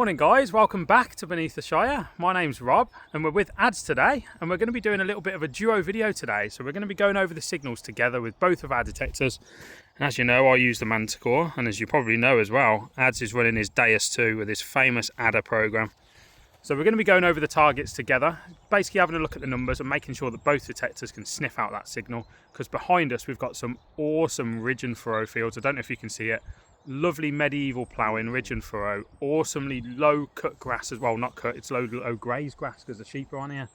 Morning guys, welcome back to Beneath the Shire. My name's Rob and we're with Ads today, and we're going to be doing a little bit of a duo video today. So we're going to be going over the signals together with both of our detectors. And as you know, I use the Manticore, and as you probably know as well, Ads is running his Deus 2 with his famous adder program. So we're going to be going over the targets together, basically having a look at the numbers and making sure that both detectors can sniff out that signal, because behind us we've got some awesome ridge and furrow fields. I don't know if you can see it. Lovely medieval ploughing, ridge and furrow, awesomely low cut grass as well. Not cut, it's low grazed grass because the sheep are on here,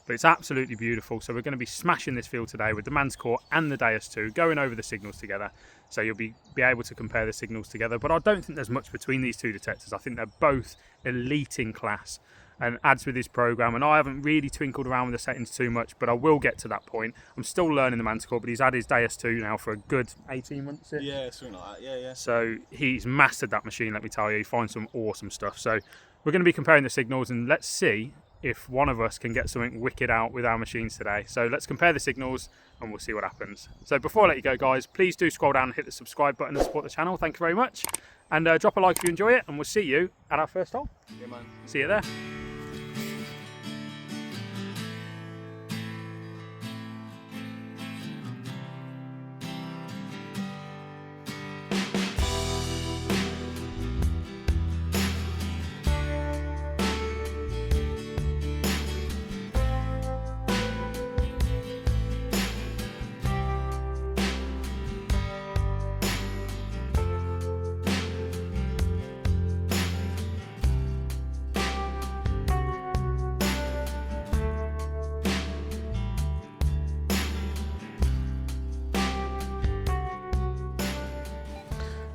but it's absolutely beautiful. So we're going to be smashing this field today with the Manticore and the Deus 2, going over the signals together, so you'll be able to compare the signals together. But I don't think there's much between these two detectors. I think they're both elite in class, and Ads with his program, and I haven't really twinkled around with the settings too much, but I will get to that point. I'm still learning the Manticore, but he's had his Deus 2 now for a good 18 months. Yeah, something like that, yeah. So he's mastered that machine, let me tell you. He finds some awesome stuff. So we're going to be comparing the signals, and let's see if one of us can get something wicked out with our machines today. So let's compare the signals and we'll see what happens. So before I let you go guys, please do scroll down and hit the subscribe button and support the channel. Thank you very much. And drop a like if you enjoy it, and we'll see you at our first hole. Yeah, man. See you there.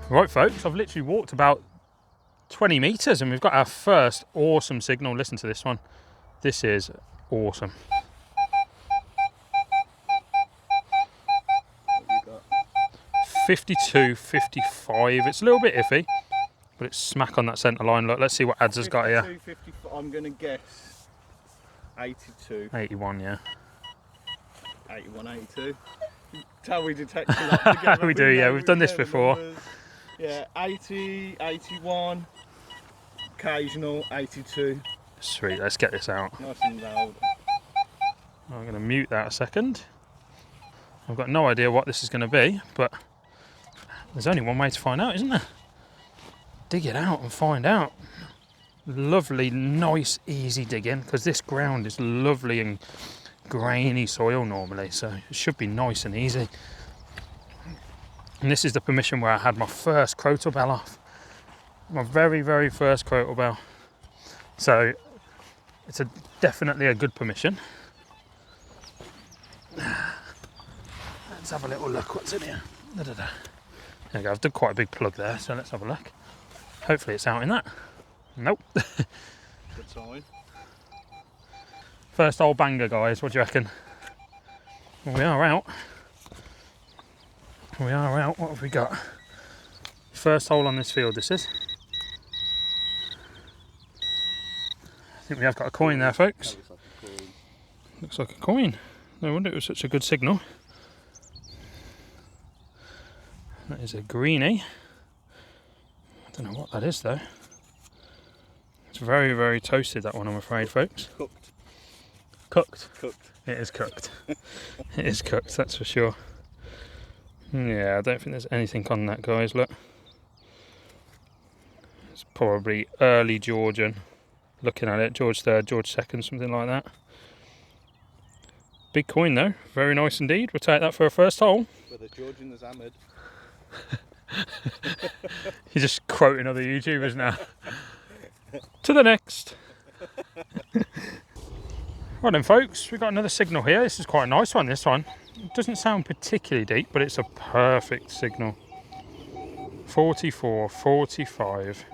Right folks, I've literally walked about 20 metres and we've got our first awesome signal. Listen to this one. This is awesome. What have you got? 52, 55. It's a little bit iffy, but it's smack on that centre line. Look, let's see what Ads has got here. 54, I'm going to guess 82. 81, yeah. 81, 82. Tell we detect that together. We do, yeah. We've done this before. Yeah, 80, 81, occasional 82. Sweet, let's get this out. Nice and loud. I'm going to mute that a second. I've got no idea what this is going to be, but there's only one way to find out, isn't there? Dig it out and find out. Lovely, nice, easy digging, because this ground is lovely and grainy soil normally, so it should be nice and easy. And this is the permission where I had my first crotal bell off. My very, very first crotal bell. So it's definitely a good permission. Let's have a little look what's in here. There we go, I've done quite a big plug there, so let's have a look. Hopefully it's out in that. Nope. Good sign. First old banger guys, what do you reckon? Well, we are out. We are out. What have we got? First hole on this field this is. I think we have got a coin there folks. Looks like a coin. No wonder it was such a good signal. That is a greenie. I don't know what that is though. It's very, very toasted, that one, I'm afraid folks. Cooked. Cooked? Cooked. It is cooked. It is cooked, that's for sure. Yeah, I don't think there's anything on that, guys, look. It's probably early Georgian. Looking at it, George 3rd, George 2nd, something like that. Big coin though, very nice indeed. We'll take that for a first hole. Whether Georgian is hammered. You're just quoting other YouTubers now. To the next. Right then folks, we've got another signal here. This is quite a nice one, this one. It doesn't sound particularly deep, but it's a perfect signal. 44, 45.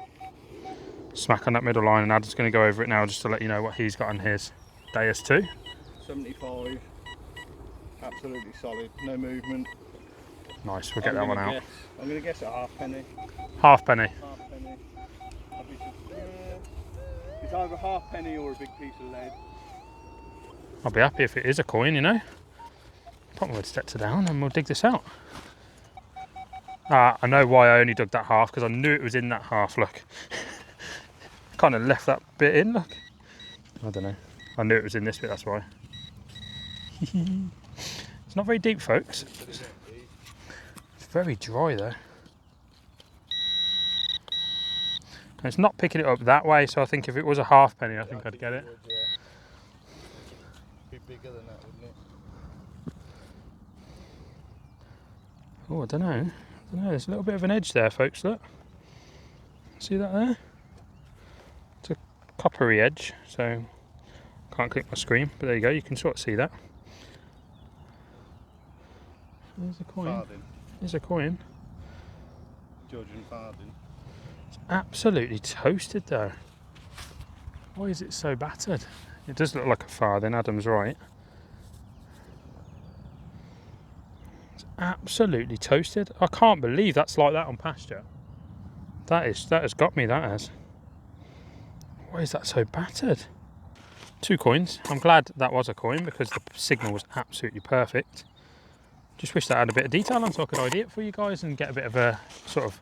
Smack on that middle line, and Adam's going to go over it now just to let you know what he's got on his Deus 2. 75. Absolutely solid, no movement. Nice, we'll get that one out. I'm going to guess a halfpenny. Halfpenny. Halfpenny. It's either a halfpenny or a big piece of lead. I'll be happy if it is a coin, you know. Put my detector down and we'll dig this out. I know why I only dug that half, because I knew it was in that half, look. kind of left that bit in, look. I don't know. I knew it was in this bit, that's why. It's not very deep, folks. It's very dry though. And it's not picking it up that way, so I think if it was a halfpenny, I think I'd get it. Would, yeah. Be bigger than that, wouldn't it? Oh, I don't know. There's a little bit of an edge there, folks. Look. See that there? It's a coppery edge, so can't click my screen, but there you go. You can sort of see that. There's a coin. Farthing. There's a coin. Georgian farthing. It's absolutely toasted though. Why is it so battered? It does look like a farthing, Adam's right. It's absolutely toasted. I can't believe that's like that on pasture. That has got me, that has. Why is that so battered? 2 coins. I'm glad that was a coin because the signal was absolutely perfect. Just wish that had a bit of detail on so I could ID it for you guys and get a bit of a sort of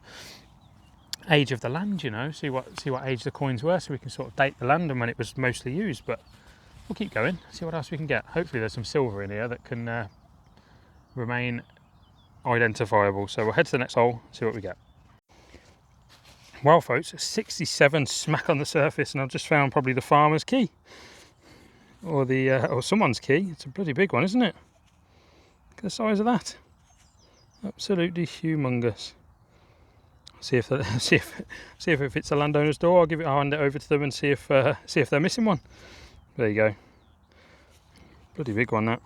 age of the land, you know, see what age the coins were so we can sort of date the land and when it was mostly used. But we'll keep going, see what else we can get. Hopefully there's some silver in here that can remain identifiable. So we'll head to the next hole, see what we get. Well folks, 67 smack on the surface, and I've just found probably the farmer's key. Or the or someone's key. It's a bloody big one, isn't it? Look at the size of that. Absolutely humongous. See if it fits the landowner's door. I'll hand it over to them and see if they're missing one. There you go. Bloody big one, that.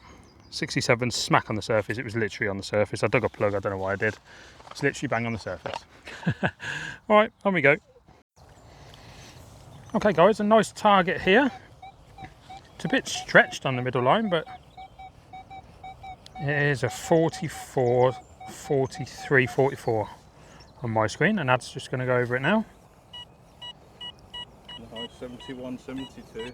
67 smack on the surface. It was literally on the surface. I dug a plug, I don't know why I did. It's literally bang on the surface. Alright, on we go. Okay guys, a nice target here. It's a bit stretched on the middle line, but it is a 44, 43, 44 on my screen, and Ad's just going to go over it now. No, 71, 72.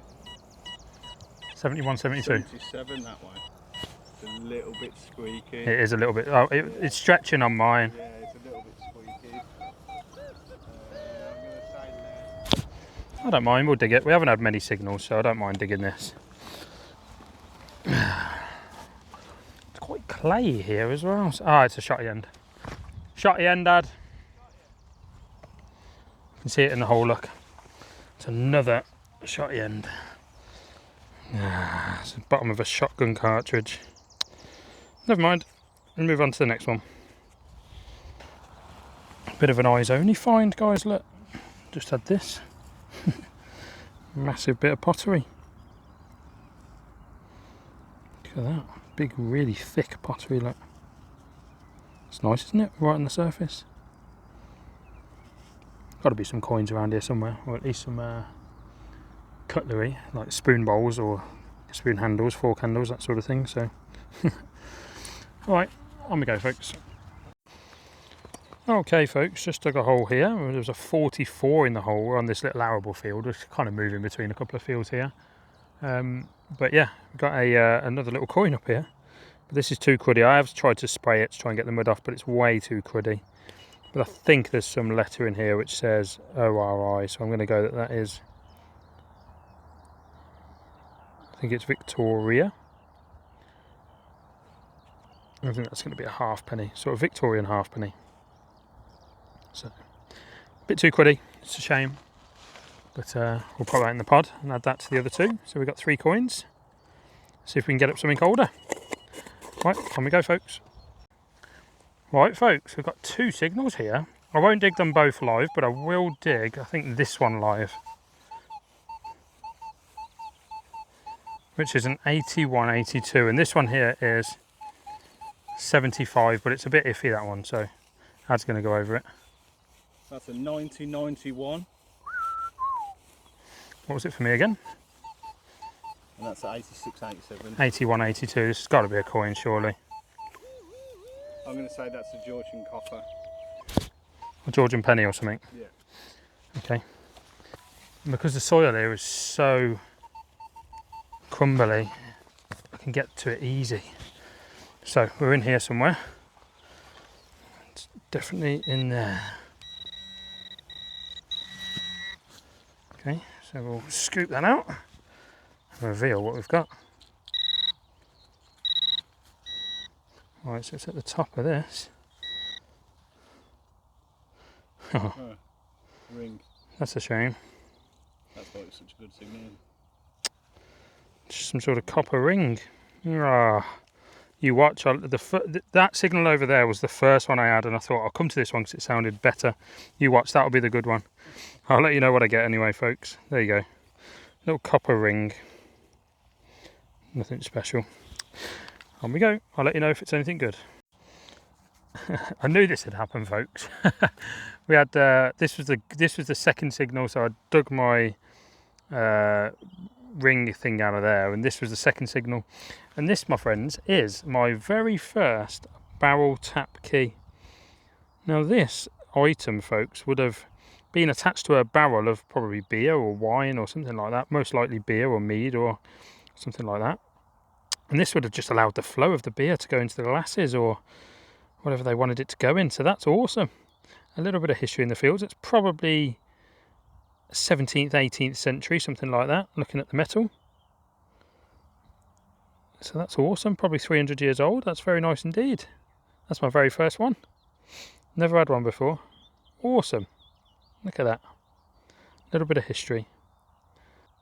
71, 72. 77 that way. It's a little bit squeaky. It is a little bit. Oh, it's stretching on mine. Yeah, it's a little bit squeaky. I'm going to say there. I don't mind, we'll dig it. We haven't had many signals, so I don't mind digging this. It's quite clayey here as well. Ah, it's a shotty end. Shotty end, Dad. You can see it in the hole, look. It's another shotty end. It's the bottom of a shotgun cartridge. Never mind, we'll move on to the next one. Bit of an eyes only find, guys, look. Just had this. Massive bit of pottery. Look at that. Big, really thick pottery, look. It's nice, isn't it? Right on the surface. Got to be some coins around here somewhere, or at least some cutlery, like spoon bowls or spoon handles, fork handles, that sort of thing. So, alright, on we go, folks. Okay, folks, just dug a hole here. There's a 44 in the hole. We're on this little arable field. We're kind of moving between a couple of fields here. But yeah, we've got another little coin up here. But this is too cruddy. I have tried to spray it to try and get the mud off, but it's way too cruddy. But I think there's some letter in here which says ORI, so I'm going to go that is, I think it's Victoria. I think that's going to be a halfpenny, sort of Victorian halfpenny. So, a bit too cruddy, it's a shame. But we'll put that in the pod and add that to the other 2. So we've got 3 coins. See if we can get up something older. Right, on we go, folks. Right, folks, we've got 2 signals here. I won't dig them both live, but I will dig, I think, this one live. Which is an 81, 82. And this one here is 75, but it's a bit iffy, that one. So Ad's going to go over it. That's a 90, 91. What was it for me again? And that's 86, 87. 81, 82. This has got to be a coin, surely. I'm going to say that's a Georgian copper. A Georgian penny or something? Yeah. Okay. And because the soil here is so crumbly, I can get to it easy. So we're in here somewhere. It's definitely in there. Okay, so we'll scoop that out and reveal what we've got. Right, so it's at the top of this. Oh, ring. That's a shame. That's why it's such a good signal. Just some sort of copper ring. Ah, you watch. That signal over there was the first one I had, and I thought I'll come to this one because it sounded better. You watch, that'll be the good one. I'll let you know what I get anyway, folks. There you go. Little copper ring. Nothing special. On we go. I'll let you know if it's anything good. I knew this had happened, folks. We had this was the second signal, so I dug my ring thing out of there, and this was the second signal. And this, my friends, is my very first barrel tap key. Now this item, folks, would have been attached to a barrel of probably beer or wine or something like that, most likely beer or mead or something like that. And this would have just allowed the flow of the beer to go into the glasses or whatever they wanted it to go in. So that's awesome. A little bit of history in the fields. It's probably 17th, 18th century, something like that, looking at the metal. So that's awesome. Probably 300 years old. That's very nice indeed. That's my very first one. Never had one before. Awesome. Look at that. A little bit of history.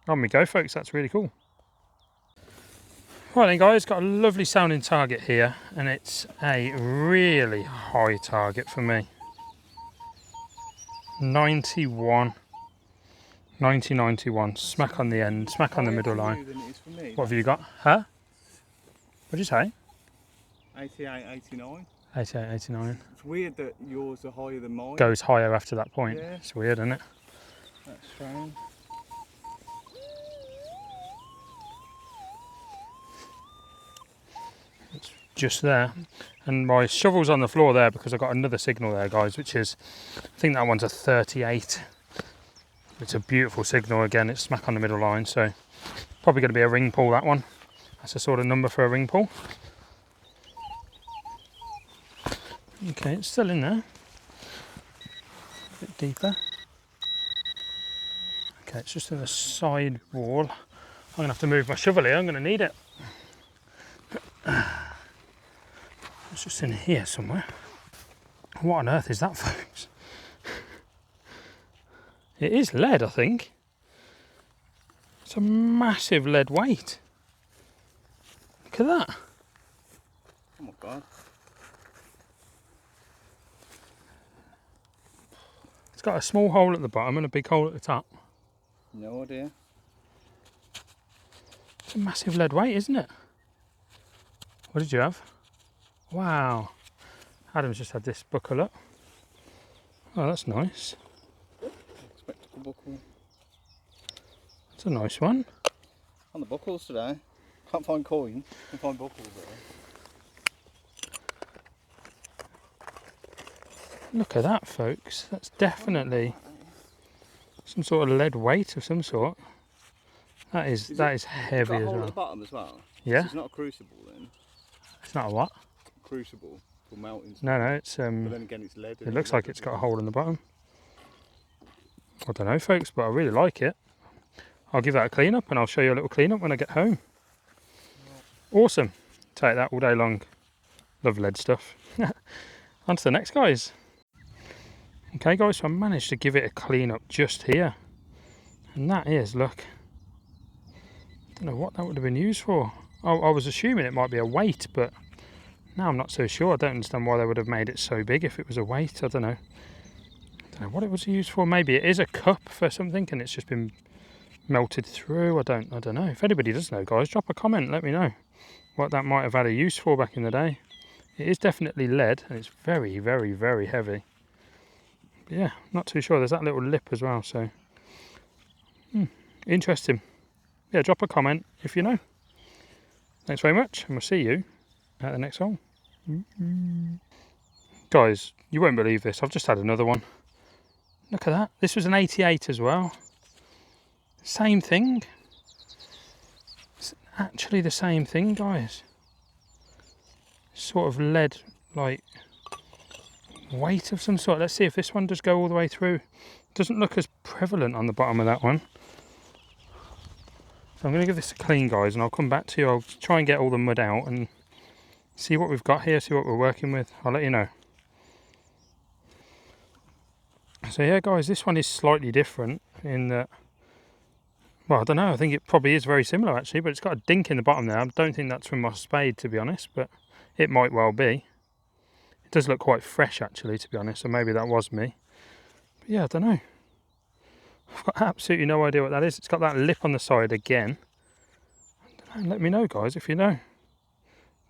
On we go, folks. That's really cool. Right then, guys, got a lovely sounding target here, and it's a really high target for me. 91. 9091. Smack on the end, smack on the middle line. What have you got? Huh? What'd you say? 88, 89. 88, 89. It's weird that yours are higher than mine. Goes higher after that point. Yeah. It's weird, isn't it? That's strange. It's just there. And my shovel's on the floor there because I've got another signal there, guys, which is, I think that one's a 38. It's a beautiful signal. Again, it's smack on the middle line, so probably going to be a ring pull, that one. That's the sort of number for a ring pull. Okay, it's still in there. A bit deeper. Okay, it's just in the side wall. I'm going to have to move my shovel here. I'm going to need it. It's just in here somewhere. What on earth is that, folks? It is lead, I think. It's a massive lead weight. Look at that. Oh my god. It's got a small hole at the bottom and a big hole at the top. No idea. It's a massive lead weight, isn't it? What did you have? Wow. Adam's just had this buckle up. Oh, that's nice. Spectacle buckle. That's a nice one. On the buckles today. Can't find coin. Can find buckles there. Look at that, folks. That's definitely some sort of lead weight of some sort. That is heavy as well. well. At the bottom as well. Yeah. So it's not a crucible then. It's not a what? Crucible for melting. No, it's But then again, it's lead. it looks like it's got a hole in the bottom. I don't know, folks, but I really like it. I'll give that a clean up and I'll show you a little clean up when I get home. Awesome. Take that all day long. Love lead stuff. On to the next, guys. Okay, guys, so I managed to give it a clean up just here. And that is, look. I don't know what that would have been used for. I was assuming it might be a weight, but now I'm not so sure. I don't understand why they would have made it so big if it was a weight. I don't know. I don't know what it was used for. Maybe it is a cup for something and it's just been melted through. I don't know. If anybody does know, guys, drop a comment. Let me know what that might have had a use for back in the day. It is definitely lead and it's very, very, very heavy. But yeah, not too sure. There's that little lip as well. So interesting. Yeah, drop a comment if you know. Thanks very much, and we'll see you at the next hole. Guys, you won't believe this. I've just had another one. Look at that. This was an 88 as well. Same thing. It's actually the same thing, guys. Sort of lead, like, weight of some sort. Let's see if this one does go all the way through. Doesn't look as prevalent on the bottom of that one. So I'm going to give this a clean, guys, and I'll come back to you. I'll try and get all the mud out and see what we've got here, see what we're working with. I'll let you know. So yeah, guys, this one is slightly different in that, well, I don't know, I think it probably is very similar actually, but it's got a dink in the bottom there. I don't think that's from my spade, to be honest, but it might well be. It does look quite fresh actually, to be honest, so maybe that was me. But yeah, I don't know. I've got absolutely no idea what that is. It's got that lip on the side again. I don't know, let me know, guys, if you know.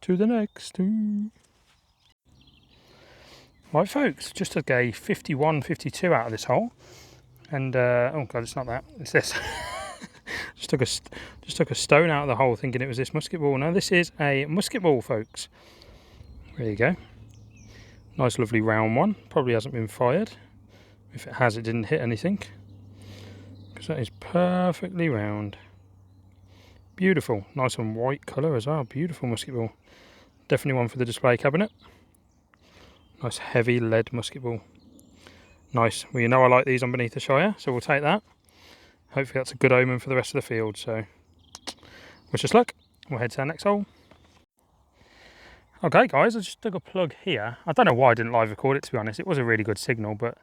To the next. Right, folks, just took a 51, 52 out of this hole. And, oh God, it's not that, it's this. just took a stone out of the hole thinking it was this musket ball. No, this is a musket ball, folks. There you go. Nice, lovely round one. Probably hasn't been fired. If it has, it didn't hit anything. Because that is perfectly round. Beautiful. Nice and white colour as well. Beautiful musket ball. Definitely one for the display cabinet. Nice heavy lead musket ball. Nice. Well, you know I like these on Beneath the Shire, so we'll take that. Hopefully that's a good omen for the rest of the field. So wish us luck. We'll head to our next hole. Okay, guys, I just took a plug here. I don't know why I didn't live record it, to be honest. It was a really good signal, but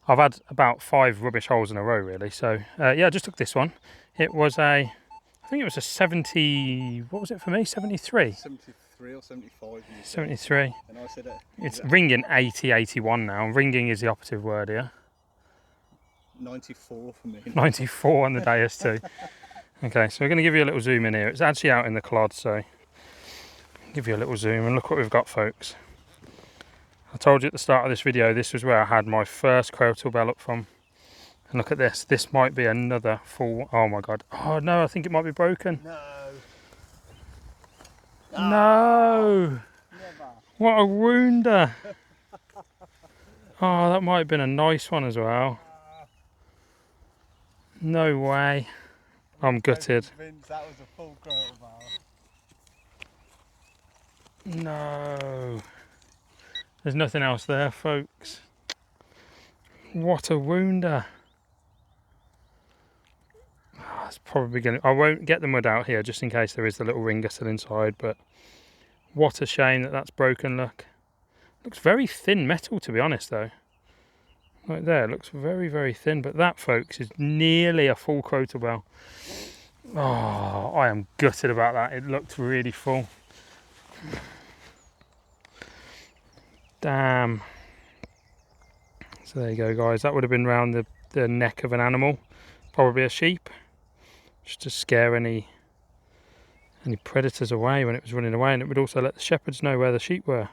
I've had about 5 rubbish holes in a row, really. So yeah, I just took this one. It was I think it was a 70, what was it for me? 73? 73 or 75. 73. And I said it's ringing 80, 81 now. Ringing is the operative word here. 94 for me. 94 on the dais too. Okay, so we're going to give you a little zoom in here. It's actually out in the clod, so give you a little zoom and look what we've got, folks. I told you at the start of this video, this was where I had my first crotal bell up from. And look at this. This might be another full... Oh my God. Oh no, I think it might be broken. No. No. Never. What a wounder. Oh, that might have been a nice one as well. No way. I'm gutted. That was a full crotal bell. No. There's nothing else there, folks. What a wounder. Oh, it's probably going to... I won't get the mud out here just in case there is the little ringer still inside, but what a shame that that's broken, look. Looks very thin metal, to be honest, though. Right there, it looks very, very thin, but that, folks, is nearly a full crotal bell. Oh, I am gutted about that. It looked really full. Damn. So there you go, guys. That would have been round the neck of an animal, probably a sheep, just to scare any predators away when it was running away, and it would also let the shepherds know where the sheep were.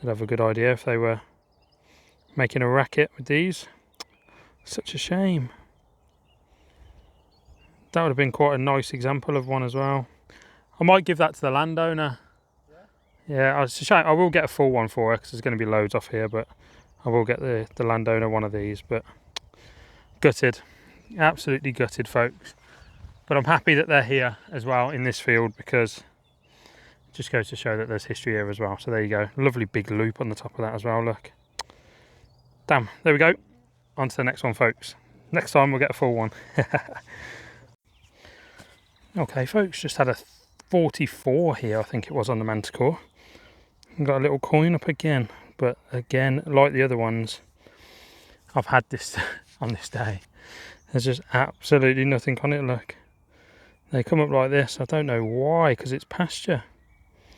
They'd have a good idea if they were making a racket with these. Such a shame. That would have been quite a nice example of one as well. I might give that to the landowner. Yeah, it's a shame. I will get a full one for her because there's going to be loads off here, but I will get the landowner one of these. But gutted, absolutely gutted, folks. But I'm happy that they're here as well in this field, because it just goes to show that there's history here as well. So there you go, lovely big loop on the top of that as well, look. Damn, there we go. On to the next one, folks. Next time we'll get a full one. Okay, folks, just had a 44 here, I think it was, on the Manticore. Got a little coin up again, but again, like the other ones I've had this on this day, there's just absolutely nothing on it, look. They come up like this, I don't know why, because it's pasture.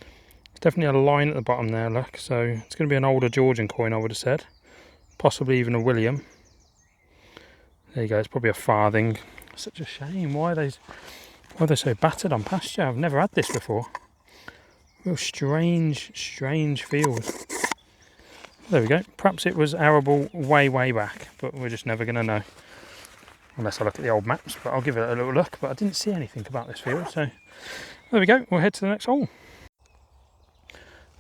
There's definitely a line at the bottom there, look, so it's going to be an older Georgian coin, I would have said. Possibly even a William. There you go, it's probably a farthing. Such a shame, why are they so battered on pasture? I've never had this before. Real strange field. There we go. Perhaps it was arable way back, but we're just never going to know. Unless I look at the old maps, but I'll give it a little look. But I didn't see anything about this field, so there we go. We'll head to the next hole.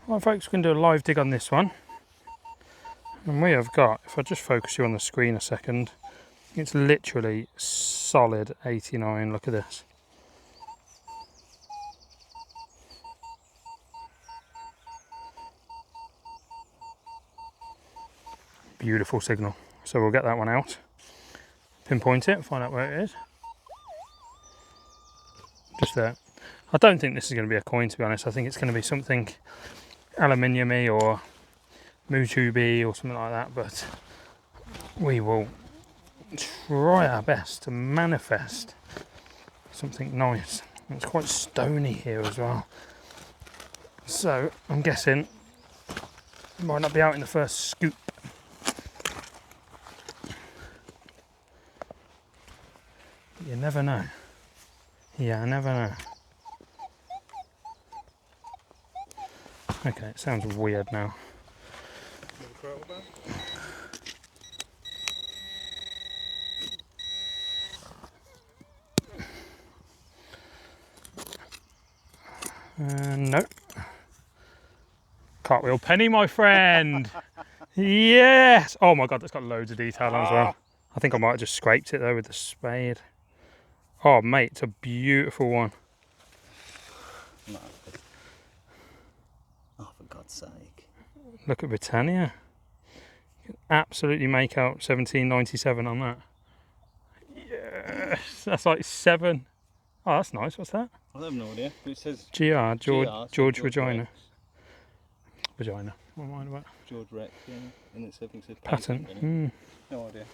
Right, folks, we're going to do a live dig on this one. And we have got, if I just focus you on the screen a second, it's literally solid 89. Look at this. Beautiful signal. So we'll get that one out, pinpoint it, find out where it is. just there. I don't think this is going to be a coin, to be honest. I think it's going to be something aluminium-y or Mutubi or something like that, but we will try our best to manifest something nice. It's quite stony here as well, so I'm guessing it might not be out in the first scoop. You never know. Yeah, I never know. Okay, it sounds weird now. No. Cartwheel penny, my friend. Yes. Oh my God, that's got loads of detail on as well. I think I might have just scraped it though with the spade. Oh mate, it's a beautiful one. No. Oh, for God's sake. Look at Britannia. You can absolutely make out 1797 on that. Yes, that's like 7. Oh, that's nice. What's that? I have no idea. But it says GR, George Vagina. Rex. Vagina. What am I on about? George Rex, yeah. And it's everything says Patent. patent. No idea.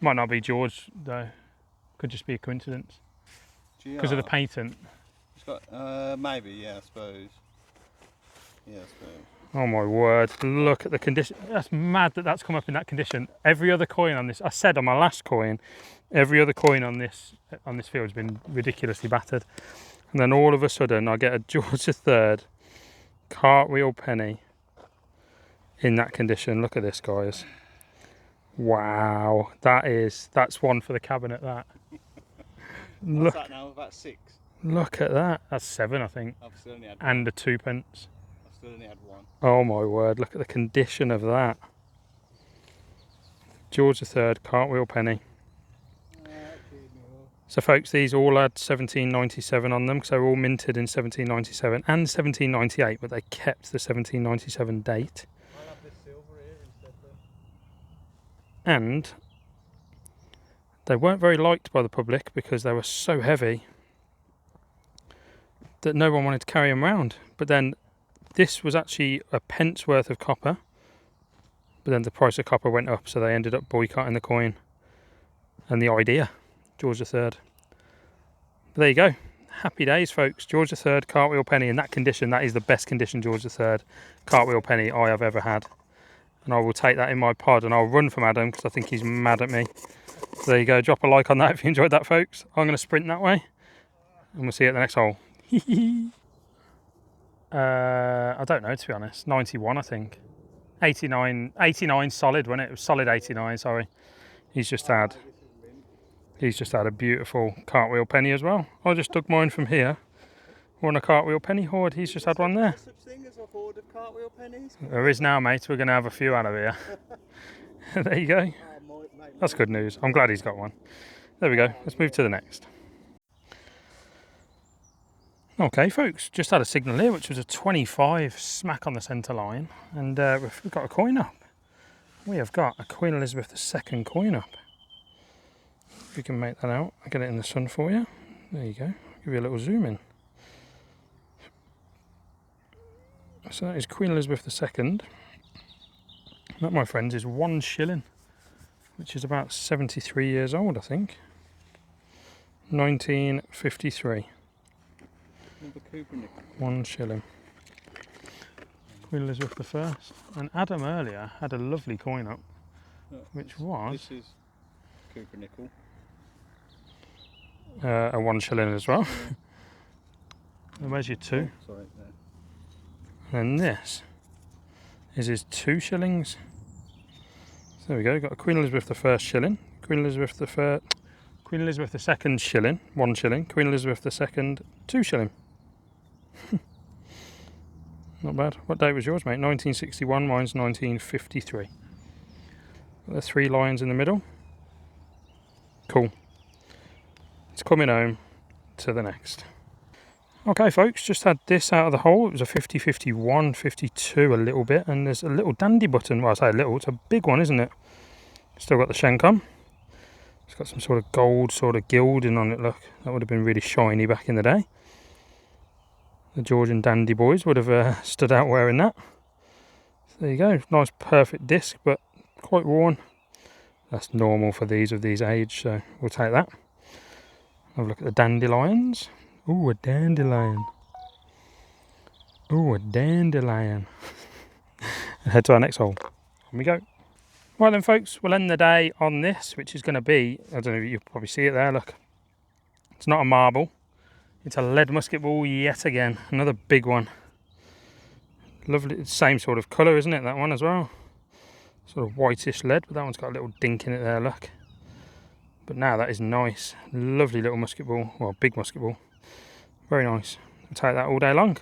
Might not be George though. Could just be a coincidence. Because of the patent. It's got, maybe, yeah, I suppose. Yeah, I suppose. Oh my word, look at the condition. That's mad that that's come up in that condition. Every other coin on this, I said on my last coin, every other coin on this field has been ridiculously battered. And then all of a sudden I get a George III Cartwheel penny in that condition. Look at this, guys. Wow, that's one for the cabinet, that. What's that now, about 6? Look at that, that's 7 I think. I've still only had And one. a 2p. I've still only had one. Oh my word, look at the condition of that. George III Cartwheel penny. So folks, these all had 1797 on them, because they were all minted in 1797 and 1798, but they kept the 1797 date. I'll have this silver here instead though. And they weren't very liked by the public because they were so heavy that no one wanted to carry them around. But then this was actually a pence worth of copper, but then the price of copper went up, so they ended up boycotting the coin and the idea. George III. But there you go. Happy days, folks. George III Cartwheel penny in that condition. That is the best condition George III Cartwheel penny I have ever had. And I will take that in my pod and I'll run from Adam because I think he's mad at me. So there you go. Drop a like on that if you enjoyed that, folks. I'm going to sprint that way and we'll see you at the next hole. I don't know, to be honest. 91, I think. 89 solid, wasn't it? It was solid 89, sorry. He's just had a beautiful Cartwheel penny as well. I just dug mine from here. Won a Cartwheel penny hoard. He's just had one there. Such thing as a hoard of Cartwheel pennies? There is now, mate. We're going to have a few out of here. There you go. That's good news. I'm glad he's got one. There we go. Let's move to the next. Okay, folks. Just had a signal here, which was a 25 smack on the centre line. And we've got a coin up. We have got a Queen Elizabeth II coin up. If you can make that out, I'll get it in the sun for you. There you go. Give you a little zoom in. So that is Queen Elizabeth II. That, my friends, is 1 shilling, which is about 73 years old, I think. 1953. 1 shilling. Queen Elizabeth I. And Adam earlier had a lovely coin up, which was... This is Cooper nickel. A 1 shilling as well. Yeah. And where's your 2? Oh, sorry, there. And this is his 2 shillings. So there we go, got a Queen Elizabeth I shilling, Queen Elizabeth II shilling, 1 shilling, Queen Elizabeth II 2 shilling. Not bad. What date was yours, mate? 1961, mine's 1953. Got the 3 lions in the middle. Cool. It's coming home to the next. Okay, folks, just had this out of the hole. It was a 50, 51, 52 a little bit, and there's a little dandy button. Well, I say a little, it's a big one, isn't it? Still got the shank on. It's got some sort of gold sort of gilding on it, look. That would have been really shiny back in the day. The Georgian dandy boys would have stood out wearing that. So there you go, nice perfect disc, but quite worn. That's normal for these of these age, so we'll take that. Have a look at the dandelions. Ooh, a dandelion. Ooh, a dandelion. And head to our next hole. On we go. Right then folks, we'll end the day on this, which is going to be, I don't know if you probably see it there, look. It's not a marble, it's a lead musket ball yet again, another big one. Lovely, same sort of colour, isn't it, that one as well? Sort of whitish lead, but that one's got a little dink in it there, look. But now that is nice, lovely little musket ball, well, big musket ball. Very nice, I'll take that all day long.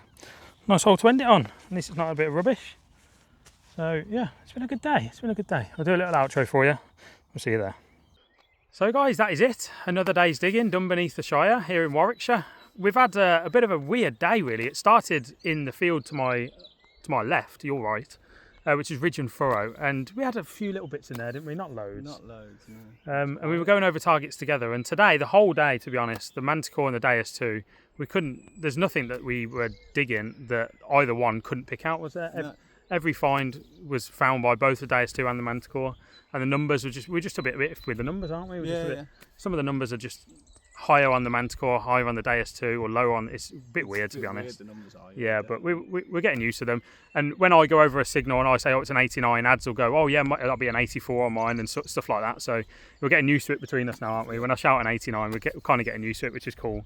Nice hole to end it on, at least it's not a bit of rubbish. So yeah, it's been a good day, it's been a good day. I'll do a little outro for you, we'll see you there. So guys, that is it. Another day's digging done beneath the Shire here in Warwickshire. We've had a bit of a weird day really. It started in the field to my left, your right, which is Ridge and Furrow, and we had a few little bits in there, didn't we? Not loads. Not loads, no. And we were going over targets together, and today, the whole day, to be honest, the Manticore and the Deus too, we couldn't, there's nothing that we were digging that either one couldn't pick out, was there? No. Every find was found by both the Deus 2 and the Manticore, and the numbers we're just a bit iffy with the numbers, aren't we? Yeah. Some of the numbers are just higher on the Manticore, higher on the Deus 2, or lower on. It's a bit weird, to be honest. Weird, the numbers are, yeah, but we're getting used to them. And when I go over a signal and I say, oh, it's an 89, ads will go, oh yeah, that'll be an 84 on mine, and stuff like that. So we're getting used to it between us now, aren't we? When I shout an 89, we're kind of getting used to it, which is cool.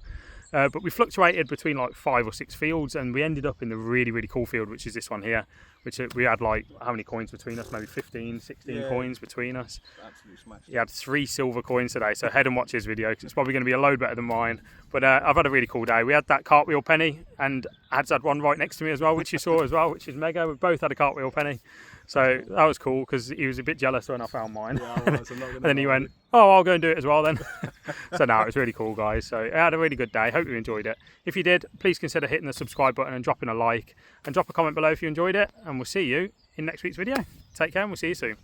But we fluctuated between like 5 or 6 fields, and we ended up in the really, really cool field, which is this one here, which we had like, how many coins between us? Maybe 15, 16 coins between us. Absolutely smashed. He had 3 silver coins today, so head and watch his video, because it's probably going to be a load better than mine. But I've had a really cool day. We had that cartwheel penny, and Ads had one right next to me as well, which you saw as well, which is mega. We both had a cartwheel penny. So that was cool, because he was a bit jealous when I found mine. Yeah, I was, and then he went, oh, I'll go and do it as well then. So no, it was really cool, guys. So I had a really good day. Hope you enjoyed it. If you did, please consider hitting the subscribe button and dropping a like. And drop a comment below if you enjoyed it. And we'll see you in next week's video. Take care, and we'll see you soon.